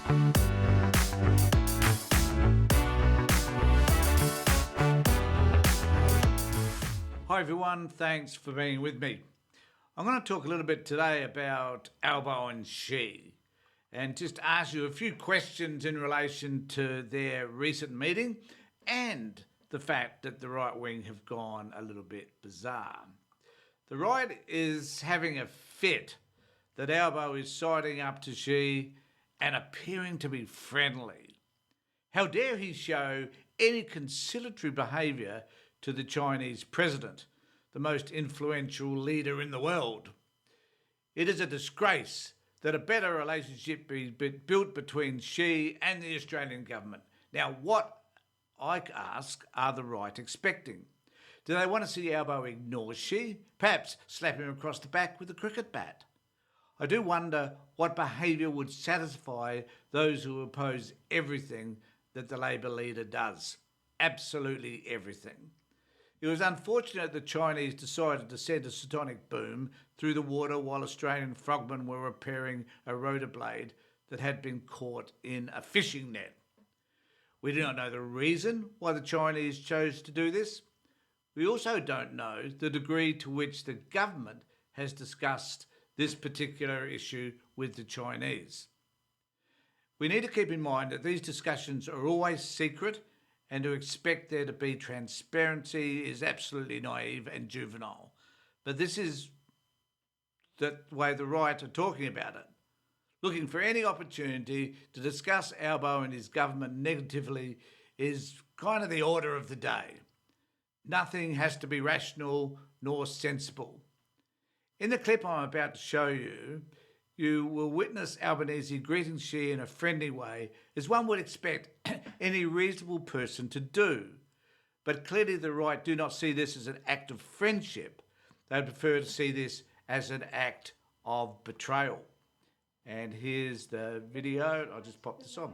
Hi everyone, thanks for being with me. I'm going to talk a little bit today about Albo and Xi and just ask you a few questions in relation to their recent meeting and the fact that the right wing have gone a little bit bizarre. The right is having a fit that Albo is siding up to Xi and appearing to be friendly. How dare he show any conciliatory behaviour to the Chinese president, the most influential leader in the world. It is a disgrace that a better relationship be built between Xi and the Australian government. Now, what, I ask, are the right expecting? Do they want to see Albo ignore Xi? Perhaps slap him across the back with a cricket bat? I do wonder what behaviour would satisfy those who oppose everything that the Labor leader does. Absolutely everything. It was unfortunate the Chinese decided to send a sonic boom through the water while Australian frogmen were repairing a rotor blade that had been caught in a fishing net. We do not know the reason why the Chinese chose to do this. We also don't know the degree to which the government has discussed this particular issue with the Chinese. We need to keep in mind that these discussions are always secret, and to expect there to be transparency is absolutely naive and juvenile. But this is the way the right are talking about it, looking for any opportunity to discuss Albo and his government negatively is kind of the order of the day. Nothing has to be rational nor sensible. In the clip I'm about to show you, you will witness Albanese greeting Xi in a friendly way, as one would expect any reasonable person to do. But clearly the right do not see this as an act of friendship. They prefer to see this as an act of betrayal. And here's the video. I'll just pop this on.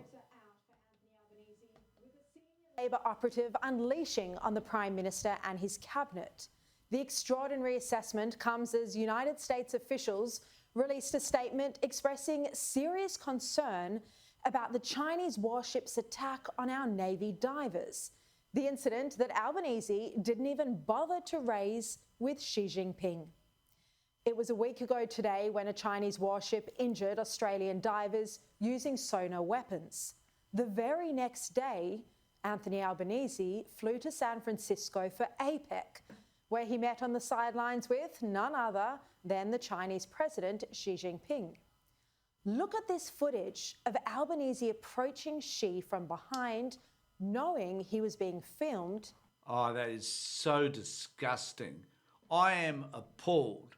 Labor operative unleashing on the Prime Minister and his cabinet. The extraordinary assessment comes as United States officials released a statement expressing serious concern about the Chinese warship's attack on our Navy divers, the incident that Albanese didn't even bother to raise with Xi Jinping. It was a week ago today when a Chinese warship injured Australian divers using sonar weapons. The very next day, Anthony Albanese flew to San Francisco for APEC, where he met on the sidelines with none other than the Chinese president, Xi Jinping. Look at this footage of Albanese approaching Xi from behind, knowing he was being filmed. Oh, that is so disgusting. I am appalled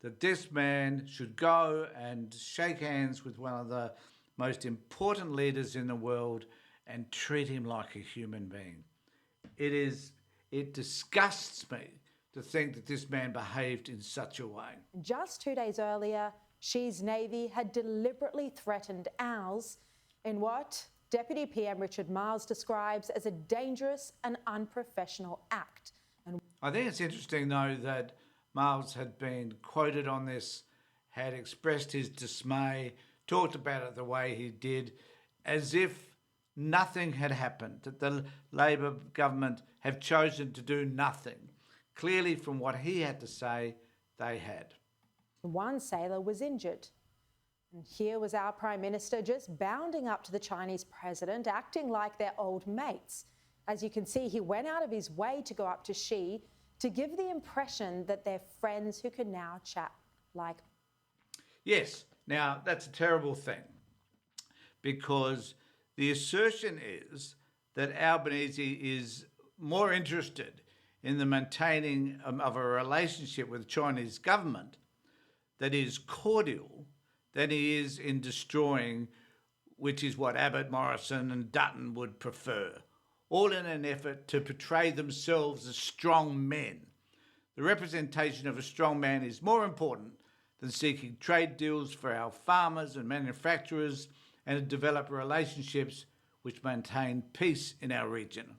that this man should go and shake hands with one of the most important leaders in the world and treat him like a human being. It disgusts me to think that this man behaved in such a way. Just 2 days earlier, Xi's Navy had deliberately threatened ours in what Deputy PM Richard Marles describes as a dangerous and unprofessional act. And I think it's interesting, though, that Marles had been quoted on this, had expressed his dismay, talked about it the way he did, as if nothing had happened, that the Labor government have chosen to do nothing. Clearly, from what he had to say, they had. One sailor was injured. And here was our Prime Minister just bounding up to the Chinese president, acting like they're old mates. As you can see, he went out of his way to go up to Xi to give the impression that they're friends who can now chat like. Yes, now that's a terrible thing, because the assertion is that Albanese is more interested in the maintaining of a relationship with the Chinese government that is cordial than he is in destroying, which is what Abbott, Morrison and Dutton would prefer, all in an effort to portray themselves as strong men. The representation of a strong man is more important than seeking trade deals for our farmers and manufacturers and to develop relationships which maintain peace in our region.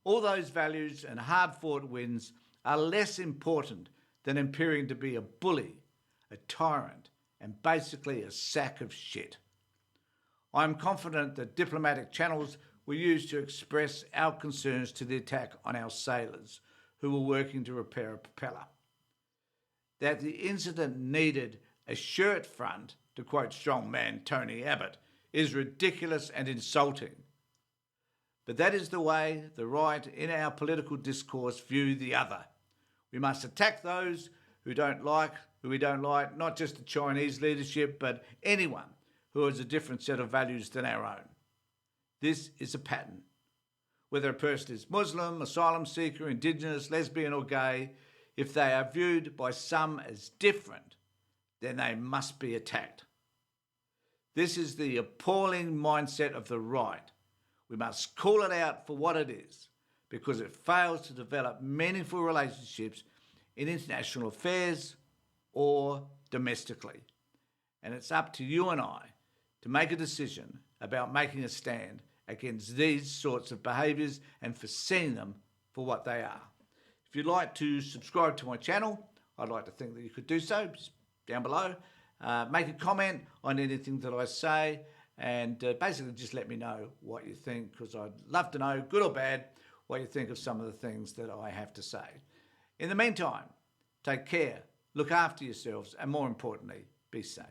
All those values and hard-fought wins are less important than appearing to be a bully, a tyrant, and basically a sack of shit. I am confident that diplomatic channels were used to express our concerns to the attack on our sailors who were working to repair a propeller. That the incident needed a shirt front, to quote strongman Tony Abbott, is ridiculous and insulting. But that is the way the right in our political discourse view the other. We must attack those who we don't like, not just the Chinese leadership, but anyone who has a different set of values than our own. This is a pattern. Whether a person is Muslim, asylum seeker, Indigenous, lesbian or gay, if they are viewed by some as different, then they must be attacked. This is the appalling mindset of the right. We must call it out for what it is, because it fails to develop meaningful relationships in international affairs or domestically. And it's up to you and I to make a decision about making a stand against these sorts of behaviours and for seeing them for what they are. If you'd like to subscribe to my channel, I'd like to think that you could do so, just down below. Make a comment on anything that I say and basically just let me know what you think, because I'd love to know, good or bad, what you think of some of the things that I have to say. In the meantime, take care, look after yourselves, and more importantly, be safe.